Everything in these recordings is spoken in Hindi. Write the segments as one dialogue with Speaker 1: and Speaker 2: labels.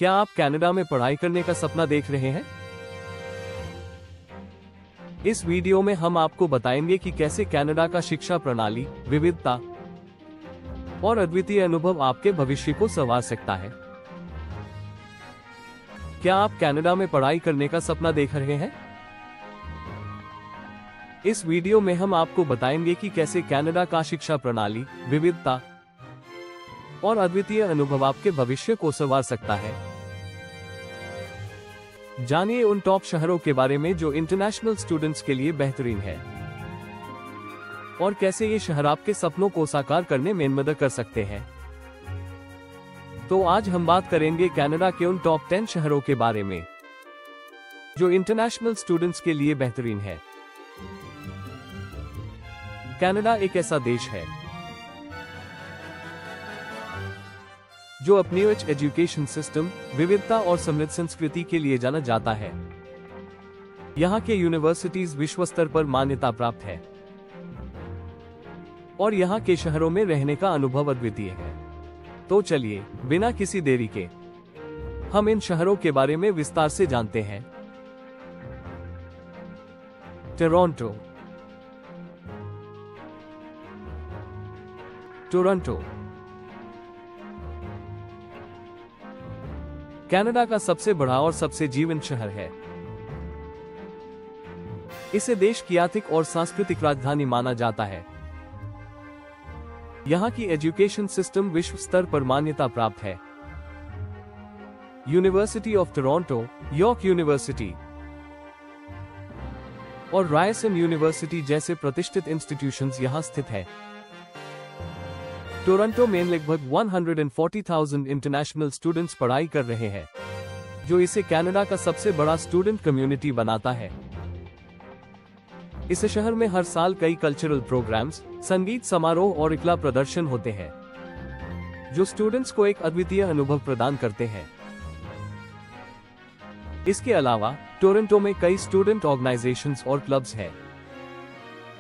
Speaker 1: क्या आप कनाडा में पढ़ाई करने का सपना देख रहे हैं? इस वीडियो में हम आपको बताएंगे कि कैसे कनाडा का शिक्षा प्रणाली, विविधता और अद्वितीय अनुभव आपके भविष्य को संवार सकता है। क्या आप कनाडा में पढ़ाई करने का सपना देख रहे हैं? इस वीडियो में हम आपको बताएंगे कि कैसे कनाडा का शिक्षा प्रणाली, विविधता और अद्वितीय अनुभव आपके भविष्य को संवार सकता है। जानिए उन टॉप शहरों के बारे में जो इंटरनेशनल स्टूडेंट्स के लिए बेहतरीन है और कैसे ये शहर आपके सपनों को साकार करने में मदद कर सकते हैं। तो आज हम बात करेंगे कनाडा के उन टॉप 10 शहरों के बारे में जो इंटरनेशनल स्टूडेंट्स के लिए बेहतरीन है। कनाडा एक ऐसा देश है जो अपनी उच्च एजुकेशन सिस्टम, विविधता और समृद्ध संस्कृति के लिए जाना जाता है। यहाँ के यूनिवर्सिटीज विश्व स्तर पर मान्यता प्राप्त है और यहाँ के शहरों में रहने का अनुभव अद्वितीय है। तो चलिए बिना किसी देरी के हम इन शहरों के बारे में विस्तार से जानते हैं। टोरंटो। टोरंटो कनाडा का सबसे बड़ा और सबसे जीवंत शहर है। इसे देश की आर्थिक और सांस्कृतिक राजधानी माना जाता है। यहाँ की एजुकेशन सिस्टम विश्व स्तर पर मान्यता प्राप्त है। University of Toronto, York university और रायसन यूनिवर्सिटी जैसे प्रतिष्ठित इंस्टीट्यूशंस यहाँ स्थित है। टोरंटो में लगभग 140,000 इंटरनेशनल स्टूडेंट्स पढ़ाई कर रहे हैं, जो इसे कनाडा का सबसे बड़ा स्टूडेंट कम्युनिटी बनाता है। इस शहर में हर साल कई कल्चरल प्रोग्राम्स, संगीत समारोह और कला प्रदर्शन होते हैं, जो स्टूडेंट्स को एक अद्वितीय अनुभव प्रदान करते हैं। इसके अलावा टोरंटो में कई स्टूडेंट ऑर्गेनाइजेशंस और क्लब्स हैं,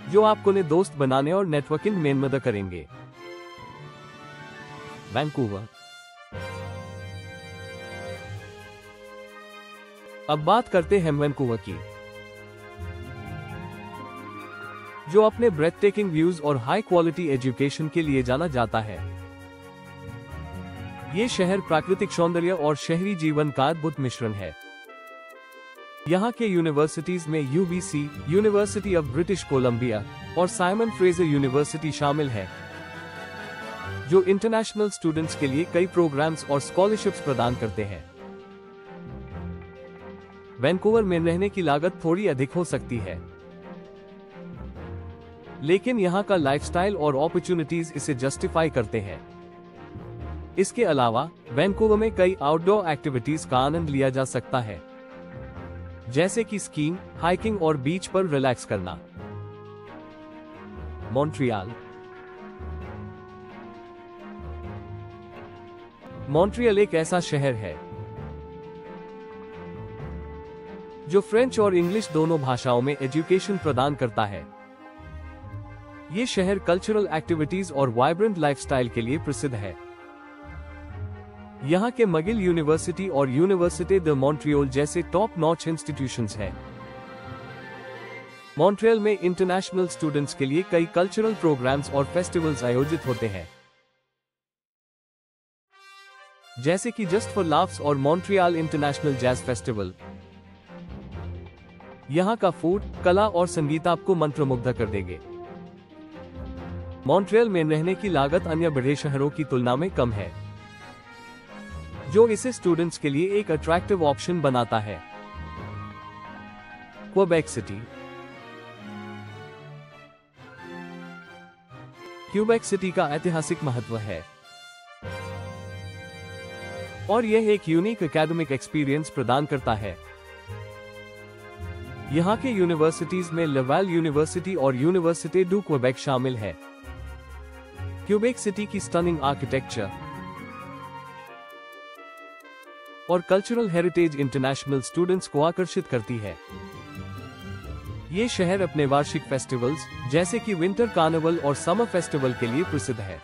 Speaker 1: जो आपको नए दोस्त बनाने और नेटवर्किंग में मदद करेंगे। वैंकूवर। अब बात करते हैं वैंकूवर की, जो अपने ब्रेथटेकिंग व्यूज और हाई क्वालिटी एजुकेशन के लिए जाना जाता है। ये शहर प्राकृतिक सौंदर्य और शहरी जीवन का अद्भुत मिश्रण है। यहाँ के यूनिवर्सिटीज में UBC, university of British Columbia और साइमन फ्रेजर यूनिवर्सिटी शामिल है, जो इंटरनेशनल स्टूडेंट्स के लिए कई प्रोग्राम्स और स्कॉलरशिप्स प्रदान करते हैं। वैंकूवर में रहने की लागत थोड़ी अधिक हो सकती है, लेकिन यहाँ का लाइफस्टाइल और अपॉर्चुनिटीज इसे जस्टिफाई करते हैं। इसके अलावा वैंकूवर में कई आउटडोर एक्टिविटीज का आनंद लिया जा सकता है, जैसे कि स्कीइंग, हाइकिंग और बीच पर रिलैक्स करना। मॉन्ट्रियल। मॉन्ट्रियल एक ऐसा शहर है जो फ्रेंच और इंग्लिश दोनों भाषाओं में एजुकेशन प्रदान करता है। ये शहर कल्चरल एक्टिविटीज और वाइब्रेंट लाइफस्टाइल के लिए प्रसिद्ध है। यहाँ के मगिल यूनिवर्सिटी और यूनिवर्सिटी द मॉन्ट्रियल जैसे टॉप नॉच इंस्टीट्यूशंस हैं। मॉन्ट्रियल में इंटरनेशनल स्टूडेंट्स के लिए कई कल्चरल प्रोग्राम्स और फेस्टिवल्स आयोजित होते हैं, जैसे कि जस्ट फॉर लाफ्स और मॉन्ट्रियल इंटरनेशनल जैज फेस्टिवल। यहाँ का फूड, कला और संगीत आपको मंत्रमुग्ध कर देंगे। मॉन्ट्रियल में रहने की लागत अन्य बड़े शहरों की तुलना में कम है, जो इसे स्टूडेंट्स के लिए एक अट्रैक्टिव ऑप्शन बनाता है। Quebec city. क्वेबेक सिटी का ऐतिहासिक महत्व है और यह एक यूनिक एकेडमिक एक्सपीरियंस प्रदान करता है। यहाँ के यूनिवर्सिटीज में लेवल यूनिवर्सिटी और यूनिवर्सिटी डू क्वेबेक शामिल है। क्वेबेक सिटी की स्टनिंग आर्किटेक्चर और कल्चरल हेरिटेज इंटरनेशनल स्टूडेंट्स को आकर्षित करती है। ये शहर अपने वार्षिक फेस्टिवल्स जैसे कि विंटर कार्निवल और समर फेस्टिवल के लिए प्रसिद्ध है।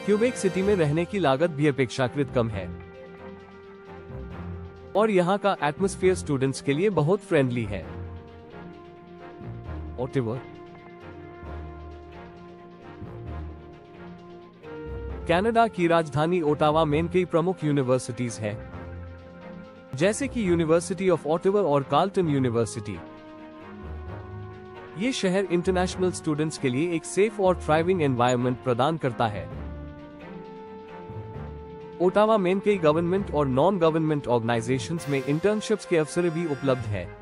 Speaker 1: क्यूबेक सिटी में रहने की लागत भी अपेक्षाकृत कम है और यहाँ का एटमॉस्फेयर स्टूडेंट्स के लिए बहुत फ्रेंडली है। ओटावा कनाडा की राजधानी ओटावा में कई प्रमुख यूनिवर्सिटीज हैं, जैसे कि यूनिवर्सिटी ऑफ ओटावा और कार्लटन यूनिवर्सिटी। ये शहर इंटरनेशनल स्टूडेंट्स के लिए एक सेफ और थ्राइविंग एनवायरनमेंट प्रदान करता है। ओटावा में कई गवर्नमेंट और नॉन गवर्नमेंट ऑर्गेनाइजेशंस में इंटर्नशिप्स के अवसर भी उपलब्ध हैं,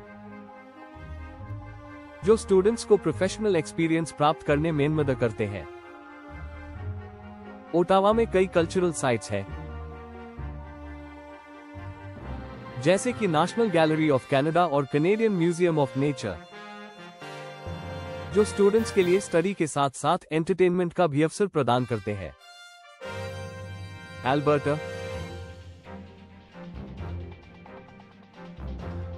Speaker 1: जो स्टूडेंट्स को प्रोफेशनल एक्सपीरियंस प्राप्त करने में मदद करते हैं। ओटावा में कई कल्चरल साइट्स हैं, जैसे कि नेशनल गैलरी ऑफ कनाडा और कैनेडियन म्यूजियम ऑफ नेचर, जो स्टूडेंट्स के लिए स्टडी के साथ साथ एंटरटेनमेंट का भी अवसर प्रदान करते हैं।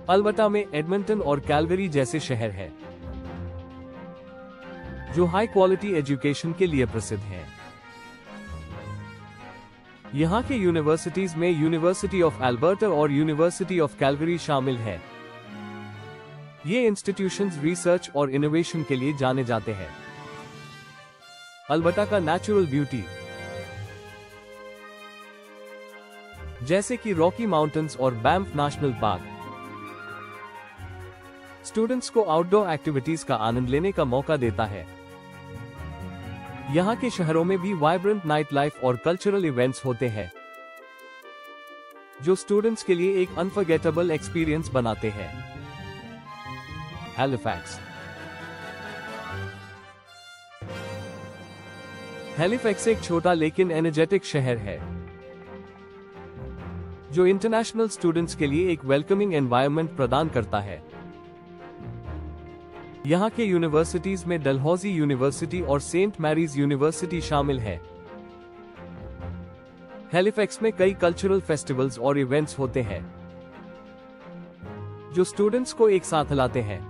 Speaker 1: अल्बर्टा में एडमंटन और कैलगरी जैसे शहर हैं, जो हाई क्वालिटी एजुकेशन के लिए प्रसिद्ध हैं। यहाँ के यूनिवर्सिटीज में यूनिवर्सिटी ऑफ अल्बर्टा और यूनिवर्सिटी ऑफ कैलगरी शामिल हैं। ये इंस्टीट्यूशंस रिसर्च और इनोवेशन के लिए जाने जाते हैं। अल्बर्टा का नेचुरल ब्यूटी, जैसे कि रॉकी माउंटेन्स और बैंफ नेशनल पार्क, स्टूडेंट्स को आउटडोर एक्टिविटीज का आनंद लेने का मौका देता है। यहाँ के शहरों में भी वाइब्रेंट नाइट लाइफ और कल्चरल इवेंट्स होते हैं, जो स्टूडेंट्स के लिए एक अनफॉरगेटेबल एक्सपीरियंस बनाते हैं। हैलिफैक्स एक छोटा लेकिन एनर्जेटिक शहर है, जो इंटरनेशनल स्टूडेंट्स के लिए एक वेलकमिंग एनवायरनमेंट प्रदान करता है। यहाँ के यूनिवर्सिटीज में डलहौजी यूनिवर्सिटी और सेंट मैरीज यूनिवर्सिटी शामिल है। हैलिफैक्स में कई कल्चरल फेस्टिवल्स और इवेंट्स होते हैं, जो स्टूडेंट्स को एक साथ लाते हैं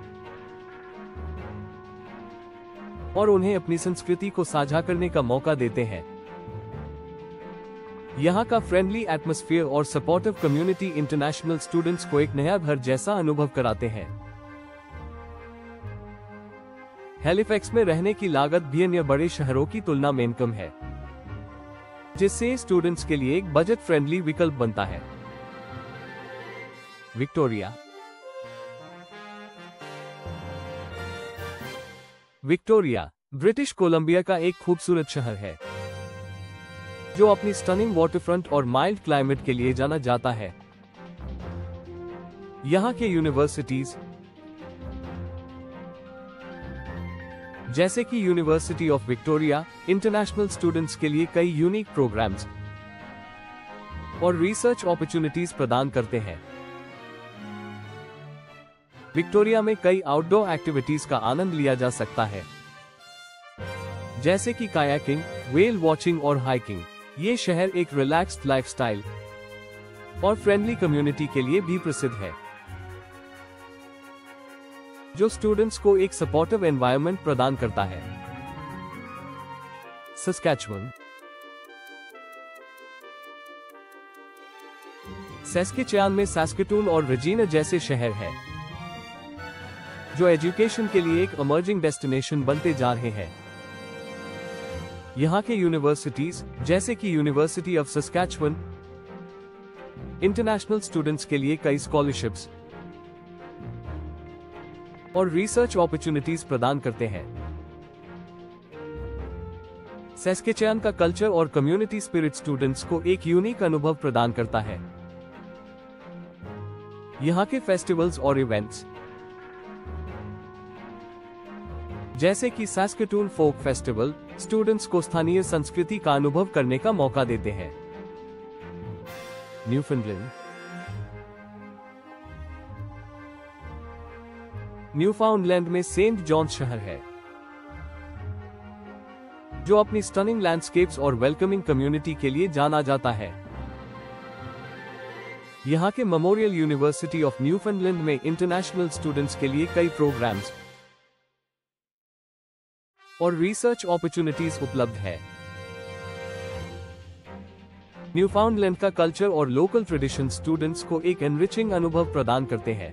Speaker 1: और उन्हें अपनी संस्कृति को साझा करने का मौका देते हैं। यहाँ का फ्रेंडली एटमॉस्फेयर और सपोर्टिव कम्युनिटी इंटरनेशनल स्टूडेंट्स को एक नया घर जैसा अनुभव कराते हैं। हैलिफैक्स में रहने की लागत भी अन्य बड़े शहरों की तुलना में कम है, जिससे स्टूडेंट्स के लिए एक बजट फ्रेंडली विकल्प बनता है। विक्टोरिया ब्रिटिश कोलंबिया का एक खूबसूरत शहर है, जो अपनी स्टनिंग वाटरफ्रंट और माइल्ड क्लाइमेट के लिए जाना जाता है। यहाँ के यूनिवर्सिटीज, जैसे कि university of Victoria, international students के लिए कई यूनिक प्रोग्राम्स और रिसर्च अपॉर्चुनिटीज प्रदान करते हैं। विक्टोरिया में कई आउटडोर एक्टिविटीज का आनंद लिया जा सकता है, जैसे कि कायाकिंग, व्हेल वॉचिंग और हाइकिंग। ये शहर एक रिलैक्स्ड लाइफस्टाइल और फ्रेंडली कम्युनिटी के लिए भी प्रसिद्ध है, जो स्टूडेंट्स को एक सपोर्टिव एनवायरनमेंट प्रदान करता है। सस्कैचुअन सैस्केचुआन में सैस्केटून और रेजिना जैसे शहर हैं, जो एजुकेशन के लिए एक इमर्जिंग डेस्टिनेशन बनते जा रहे हैं। यहाँ के यूनिवर्सिटीज, जैसे कि university of Saskatchewan, international students के लिए कई स्कॉलरशिप्स और रिसर्च अपॉर्चुनिटीज प्रदान करते हैं। सैस्केचुआन का कल्चर और कम्युनिटी स्पिरिट स्टूडेंट्स को एक यूनिक अनुभव प्रदान करता है। यहाँ के फेस्टिवल्स और इवेंट्स, जैसे कि सैस्केटून फोक फेस्टिवल, स्टूडेंट्स को स्थानीय संस्कृति का अनुभव करने का मौका देते हैं। न्यूफाउंडलैंड में सेंट जॉन्स शहर है, जो अपनी स्टनिंग लैंडस्केप्स और वेलकमिंग कम्युनिटी के लिए जाना जाता है। यहाँ के मेमोरियल यूनिवर्सिटी ऑफ न्यूफाउंडलैंड में इंटरनेशनल स्टूडेंट्स के लिए कई प्रोग्राम्स और रिसर्च अपॉर्चुनिटीज उपलब्ध है। न्यूफाउंडलैंड का कल्चर और लोकल ट्रेडिशन स्टूडेंट्स को एक एनरिचिंग अनुभव प्रदान करते हैं।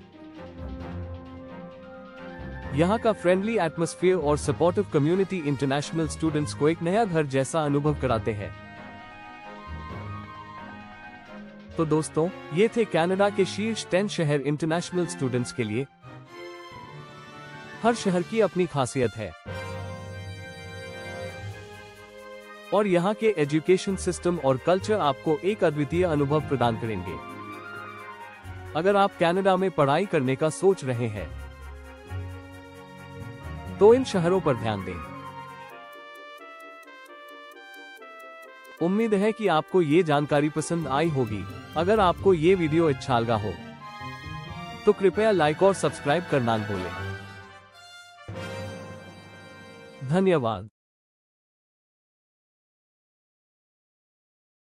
Speaker 1: यहाँ का फ्रेंडली एटमॉस्फेयर और सपोर्टिव कम्युनिटी इंटरनेशनल स्टूडेंट्स को एक नया घर जैसा अनुभव कराते हैं। तो दोस्तों, ये थे कनाडा के शीर्ष 10 शहर इंटरनेशनल स्टूडेंट्स के लिए। हर शहर की अपनी खासियत है और यहाँ के एजुकेशन सिस्टम और कल्चर आपको एक अद्वितीय अनुभव प्रदान करेंगे। अगर आप कनाडा में पढ़ाई करने का सोच रहे हैं तो इन शहरों पर ध्यान दें। उम्मीद है कि आपको ये जानकारी पसंद आई होगी। अगर आपको ये वीडियो अच्छा लगा हो तो कृपया लाइक और सब्सक्राइब करना न भूलें। धन्यवाद।